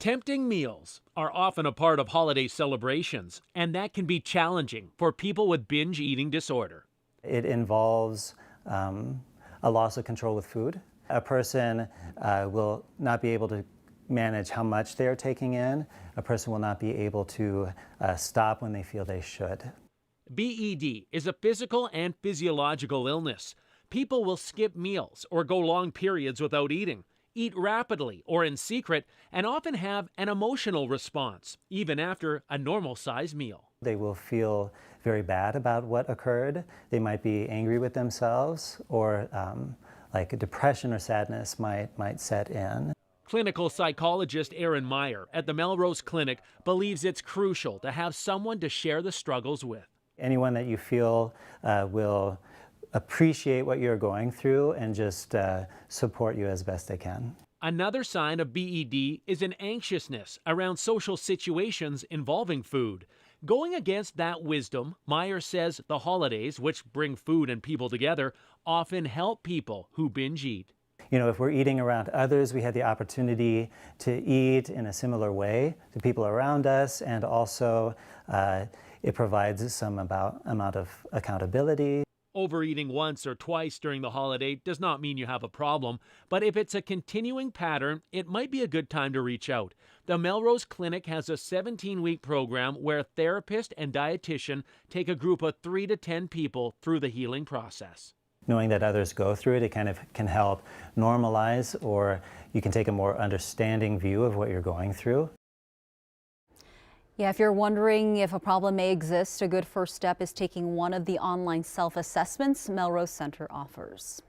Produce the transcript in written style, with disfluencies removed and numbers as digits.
Tempting meals are often a part of holiday celebrations, and that can be challenging for people with binge eating disorder. It involves a loss of control with food. A person will not be able to manage how much they are taking in. A person will not be able to stop when they feel they should. BED is a physical and physiological illness. People will skip meals or go long periods without eating, eat rapidly or in secret, and often have an emotional response, even after a normal-sized meal. They will feel very bad about what occurred. They might be angry with themselves, or like a depression or sadness might set in. Clinical psychologist Erin Meyer at the Melrose Clinic believes it's crucial to have someone to share the struggles with. Anyone that you feel will appreciate what you're going through and just support you as best they can. Another sign of BED is an anxiousness around social situations involving food. Going against that wisdom, Meyer says the holidays, which bring food and people together, often help people who binge eat. You know, if we're eating around others, we have the opportunity to eat in a similar way to people around us, and also it provides some amount of accountability. Overeating once or twice during the holiday does not mean you have a problem, but if it's a continuing pattern, it might be a good time to reach out. The Melrose Clinic has a 17-week program where a therapist and dietitian take a group of 3 to 10 people through the healing process. Knowing that others go through it, it kind of can help normalize, or you can take a more understanding view of what you're going through. Yeah, if you're wondering if a problem may exist, a good first step is taking one of the online self-assessments Melrose Center offers.